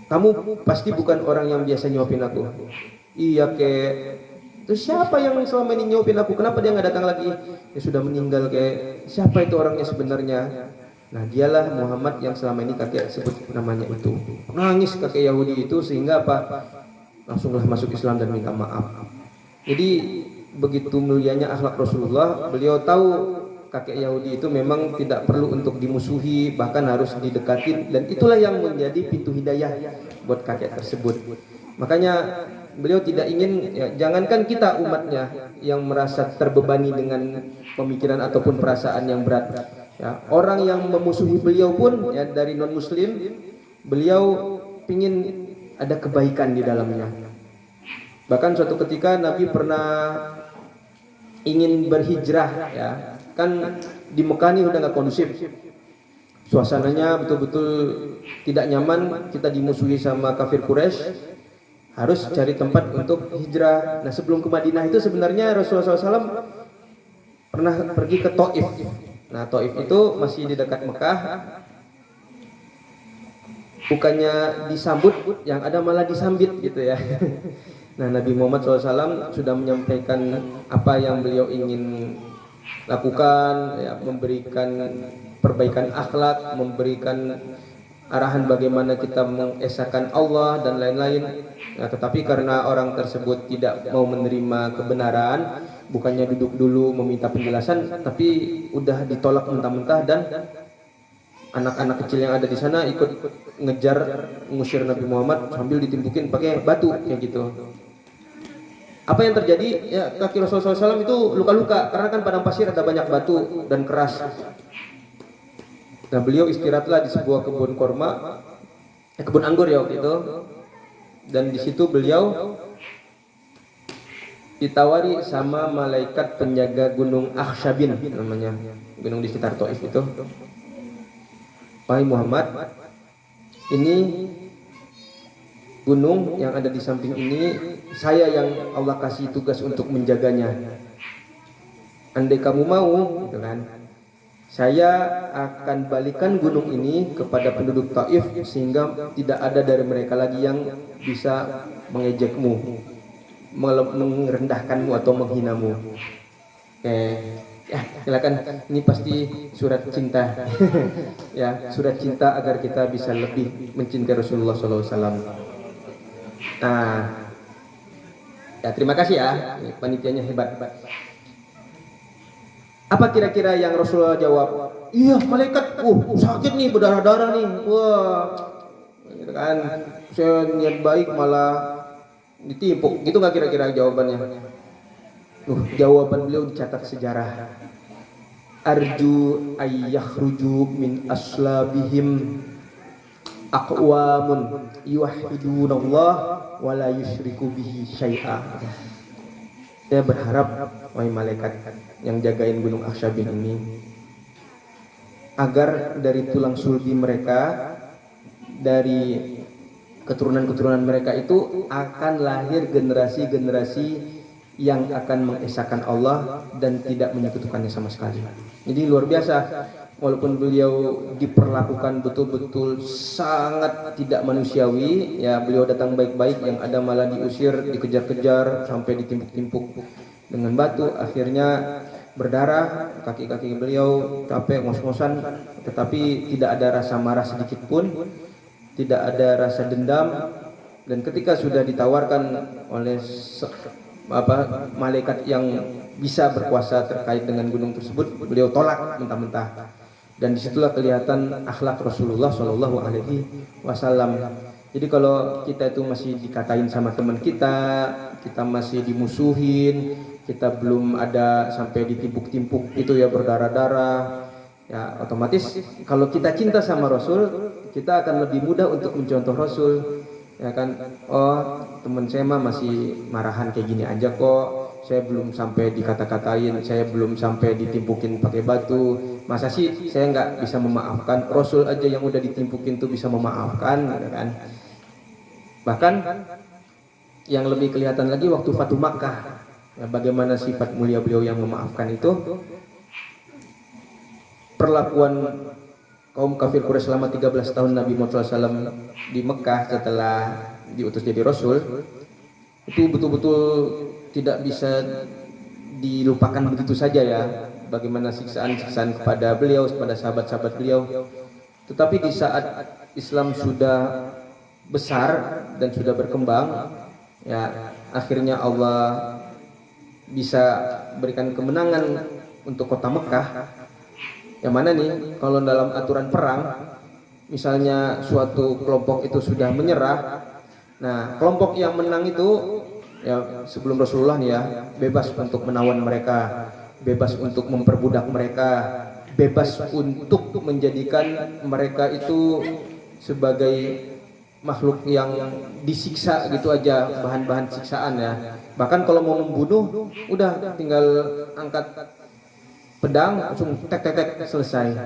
kamu pasti bukan orang yang biasa nyuapin aku. Iya kek. Terus siapa yang selama ini nyuapin aku? Kenapa dia nggak datang lagi? Dia sudah meninggal kek. Siapa itu orangnya sebenarnya? Nah dialah Muhammad yang selama ini kakek sebut namanya itu. Nangis kakek Yahudi itu sehingga apa? Langsunglah masuk Islam dan minta maaf. Jadi begitu mulianya akhlak Rasulullah, beliau tahu kakek Yahudi itu memang tidak perlu untuk dimusuhi, bahkan harus didekati, dan itulah yang menjadi pintu hidayah buat kakek tersebut. Makanya beliau tidak ingin, ya, jangankan kita umatnya yang merasa terbebani dengan pemikiran ataupun perasaan yang berat. Ya, orang yang memusuhi beliau pun ya, dari non muslim, beliau ingin ada kebaikan di dalamnya. Bahkan suatu ketika Nabi pernah ingin berhijrah, ya kan di Mekah ini udah nggak kondusif, suasananya betul-betul tidak nyaman, kita dimusuhi sama kafir Quraisy, harus cari tempat untuk hijrah. Nah sebelum ke Madinah itu sebenarnya Rasulullah SAW pernah pergi ke Taif. Nah Taif itu masih di dekat Mekah, bukannya disambut, yang ada malah disambit gitu ya. Nah Nabi Muhammad SAW sudah menyampaikan apa yang beliau ingin lakukan, ya, memberikan perbaikan akhlak, memberikan arahan bagaimana kita mengesahkan Allah dan lain-lain. Nah, tetapi karena orang tersebut tidak mau menerima kebenaran, bukannya duduk dulu meminta penjelasan, tapi udah ditolak mentah-mentah, dan anak-anak kecil yang ada di sana ikut ngejar, ngusir Nabi Muhammad sambil ditimpukin pakai batu kayak gitu. Apa yang terjadi? Ya, kaki Rasulullah SAW itu luka-luka karena kan padang pasir ada banyak batu dan keras. Nah, beliau istirahatlah di sebuah kebun korma, kebun anggur ya waktu itu. Dan di situ beliau ditawari sama malaikat penjaga gunung Akhshabin namanya, gunung di sekitar Taif itu. Wahai Muhammad, ini gunung yang ada di samping ini, saya yang Allah kasih tugas untuk menjaganya. Andai kamu mau, gitu kan, saya akan balikan gunung ini kepada penduduk Taif sehingga tidak ada dari mereka lagi yang bisa mengejekmu, merendahkanmu atau menghinamu. Ya, silakan. Ini pasti surat cinta. Ya, surat cinta agar kita bisa lebih mencintai Rasulullah SAW. Nah, ya terima kasih ya, panitianya hebat. Apa kira-kira yang Rasulullah jawab? Iya malaikat, sakit nih, berdarah-darah nih, wah, gitu kan, saya niat baik malah ditimpuk, gitu nggak kira-kira jawabannya? Jawaban beliau dicatat sejarah. Arju ayyakhruju min aslabihim aqwamun yuwahhidunallah wa la yusyriku bihi syai'a. Saya berharap, wahai malaikat yang jagain gunung Akhshabin ini, agar dari tulang sulbi mereka, dari keturunan-keturunan mereka itu akan lahir generasi-generasi yang akan mengesahkan Allah dan tidak menyekutukannya sama sekali. Jadi luar biasa, walaupun beliau diperlakukan betul-betul sangat tidak manusiawi, ya beliau datang baik-baik, yang ada malah diusir, dikejar-kejar sampai ditimpuk-timpuk dengan batu, akhirnya berdarah, kaki-kaki beliau capek ngos-ngosan, tetapi tidak ada rasa marah sedikit pun, tidak ada rasa dendam. Dan ketika sudah ditawarkan oleh malaikat yang bisa berkuasa terkait dengan gunung tersebut, beliau tolak mentah-mentah. Dan disitulah kelihatan akhlak Rasulullah Shallallahu Alaihi Wasallam. Jadi kalau kita itu masih dikatain sama teman kita masih dimusuhin, kita belum ada sampai ditimpuk-timpuk itu ya, berdarah-darah, ya otomatis kalau kita cinta sama Rasul, kita akan lebih mudah untuk mencontoh Rasul. Ya kan, oh teman saya mah masih marahan kayak gini aja kok, saya belum sampai dikata-katain, saya belum sampai ditimpukin pakai batu, masa sih saya nggak bisa memaafkan? Rasul aja yang udah ditimpukin tuh bisa memaafkan, ya kan? Bahkan yang lebih kelihatan lagi waktu Fatu Makkah, ya, bagaimana sifat mulia beliau yang memaafkan itu, perlakuan kaum kafir Quraisy selama 13 tahun Nabi Muhammad SAW di Mekah setelah diutus jadi Rasul, itu betul-betul tidak bisa dilupakan begitu saja ya, bagaimana siksaan-siksaan kepada beliau, kepada sahabat-sahabat beliau. Tetapi di saat Islam sudah besar dan sudah berkembang, ya akhirnya Allah bisa berikan kemenangan untuk kota Mekah. Yang mana nih, kalau dalam aturan perang, misalnya suatu kelompok itu sudah menyerah, nah kelompok yang menang itu ya sebelum Rasulullah nih ya, bebas untuk menawan mereka, bebas untuk memperbudak mereka, bebas untuk menjadikan mereka itu sebagai makhluk yang disiksa gitu aja, bahan-bahan siksaan ya. Bahkan kalau mau membunuh, udah tinggal angkat pedang langsung tek tek tek selesai,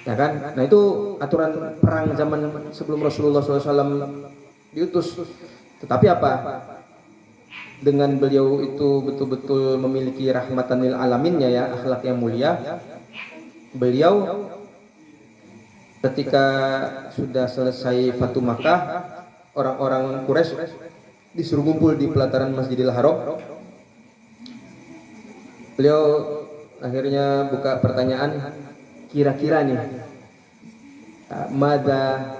ya kan? Nah itu aturan perang zaman sebelum Rasulullah SAW diutus. Tetapi apa? Dengan beliau itu betul-betul memiliki rahmatan lil alaminnya ya, akhlak yang mulia. Beliau ketika sudah selesai Fatu Makkah, orang-orang Quraisy disuruh kumpul di pelataran Masjidil Haram. Beliau akhirnya buka pertanyaan, kira-kira nih, mada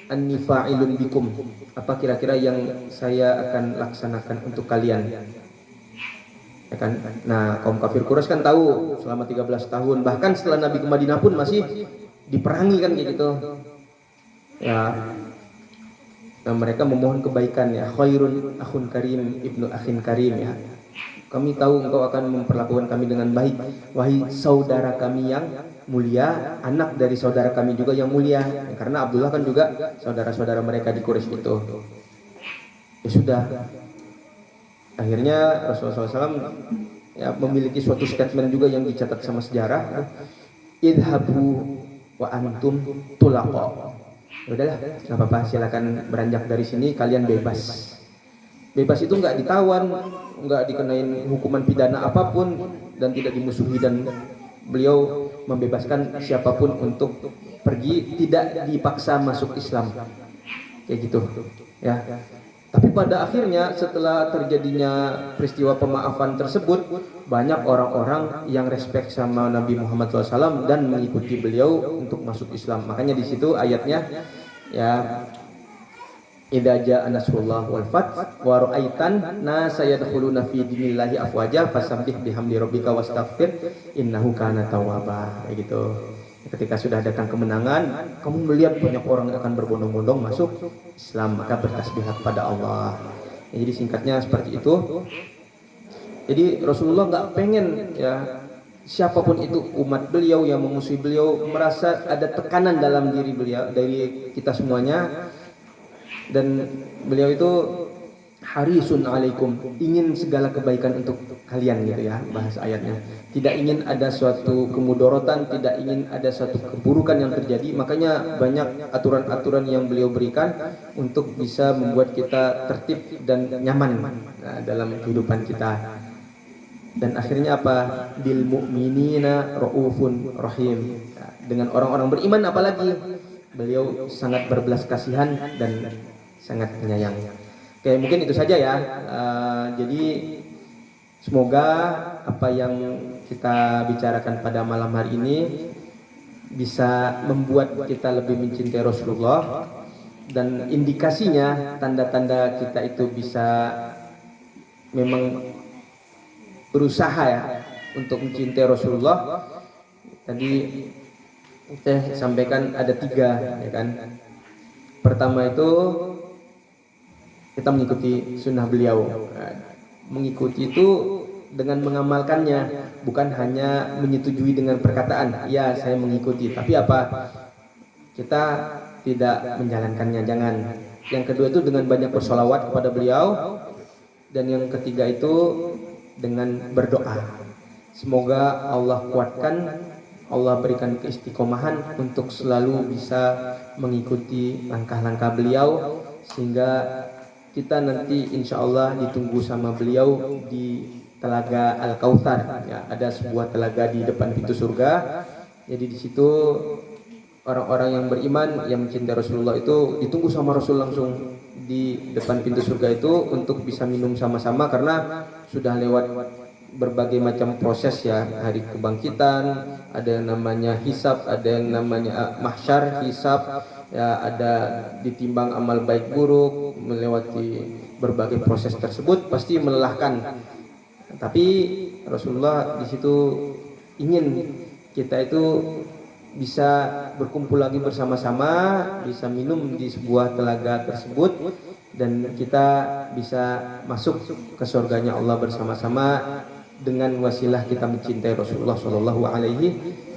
anni fa'ilun bikum, apa kira-kira yang saya akan laksanakan untuk kalian, ya kan? Nah kaum kafir Quraisy kan tahu selama 13 tahun, bahkan setelah Nabi ke Madinah pun masih diperangi kan kayak gitu ya. Nah mereka memohon kebaikan ya, khairun akhun karim ibnu akhin karim ya, kami tahu engkau akan memperlakukan kami dengan baik, wahai saudara kami yang mulia, anak dari saudara kami juga yang mulia, ya, karena Abdullah kan juga saudara-saudara mereka di Quraisy itu. Ya sudah, akhirnya Rasulullah SAW ya memiliki suatu statement juga yang dicatat sama sejarah, idhabu wa antum tulaqa. Ya udahlah, nggak apa-apa, silakan beranjak dari sini, kalian bebas. Bebas itu nggak ditawan, nggak dikenain hukuman pidana apapun, dan tidak dimusuhi, dan beliau membebaskan siapapun untuk pergi, tidak dipaksa masuk Islam, kayak gitu ya. Tapi pada akhirnya setelah terjadinya peristiwa pemaafan tersebut, banyak orang-orang yang respect sama Nabi Muhammad SAW dan mengikuti beliau untuk masuk Islam. Makanya di situ ayatnya ya, idza jaa nasrullah wal fath wa ra'aitan nasa yadkhuluna fi dinillahi afwaja fasabbih bihamdi rabbika wastaghfir innahu kana tawwaba, kayak gitu. Ketika sudah datang kemenangan, kamu melihat banyak orang yang akan berbondong-bondong masuk Islam, maka bertasbihlah kepada Allah. Ya, jadi singkatnya seperti itu. Jadi Rasulullah nggak pengen ya siapapun itu umat beliau yang memusuhi beliau merasa ada tekanan dalam diri beliau, dari kita semuanya. Dan beliau itu harisun alaikum, ingin segala kebaikan untuk kalian gitu ya, bahasa ayatnya. Tidak ingin ada suatu kemudorotan, tidak ingin ada suatu keburukan yang terjadi. Makanya banyak aturan-aturan yang beliau berikan untuk bisa membuat kita tertib dan nyaman dalam kehidupan kita. Dan akhirnya apa? Bil mu'minina raufun rahim. Dengan orang-orang beriman apalagi, beliau sangat berbelas kasihan dan sangat penyayang. Oke, mungkin itu saja ya. Jadi semoga apa yang kita bicarakan pada malam hari ini bisa membuat kita lebih mencintai Rasulullah, dan indikasinya, tanda-tanda kita itu bisa memang berusaha ya untuk mencintai Rasulullah. Tadi saya sampaikan ada 3 ya kan. Pertama itu kita mengikuti sunnah beliau. Mengikuti itu dengan mengamalkannya, bukan hanya menyetujui dengan perkataan, ya saya mengikuti, tapi apa? Kita tidak menjalankannya, jangan. Yang kedua itu dengan banyak bersolawat kepada beliau, dan yang ketiga itu dengan berdoa. Semoga Allah kuatkan, Allah berikan keistiqomahan untuk selalu bisa mengikuti langkah-langkah beliau, sehingga kita nanti insya Allah ditunggu sama beliau di Telaga Al-Kautsar ya, ada sebuah telaga di depan pintu surga. Jadi di situ orang-orang yang beriman yang mencintai Rasulullah itu ditunggu sama Rasul langsung di depan pintu surga itu untuk bisa minum sama-sama, karena sudah lewat berbagai macam proses ya, hari kebangkitan, ada yang namanya hisab, ada yang namanya mahsyar, hisab ya, ada ditimbang amal baik buruk, melewati berbagai proses tersebut pasti melelahkan. Tapi Rasulullah di situ ingin kita itu bisa berkumpul lagi bersama-sama, bisa minum di sebuah telaga tersebut, dan kita bisa masuk ke surganya Allah bersama-sama dengan wasilah kita mencintai Rasulullah Shallallahu Alaihi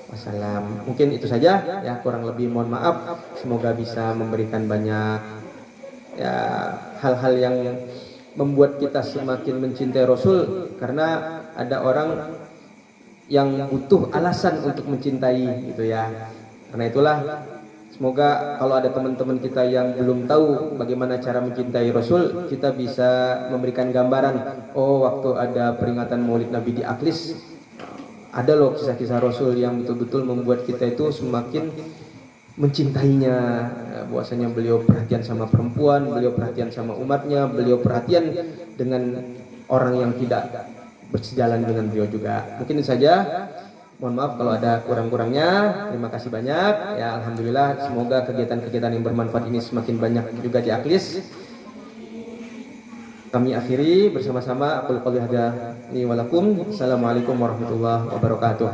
Wasallam. Mungkin itu saja ya, kurang lebih mohon maaf. Semoga bisa memberikan banyak ya hal-hal yang membuat kita semakin mencintai Rasul, karena ada orang yang butuh alasan untuk mencintai gitu ya. Karena itulah semoga kalau ada teman-teman kita yang belum tahu bagaimana cara mencintai Rasul, kita bisa memberikan gambaran. Oh, waktu ada peringatan Maulid Nabi di Aklis, ada loh kisah-kisah Rasul yang betul-betul membuat kita itu semakin mencintainya. Bahwasanya beliau perhatian sama perempuan, beliau perhatian sama umatnya, beliau perhatian dengan orang yang tidak bersejalan dengan beliau juga. Mungkin itu saja. Mohon maaf kalau ada kurang-kurangnya. Terima kasih banyak. Ya, alhamdulillah, semoga kegiatan-kegiatan yang bermanfaat ini semakin banyak juga di Aklis. Kami akhiri bersama-sama. Aqul qouli hadza li wa lakum. Assalamualaikum warahmatullahi wabarakatuh.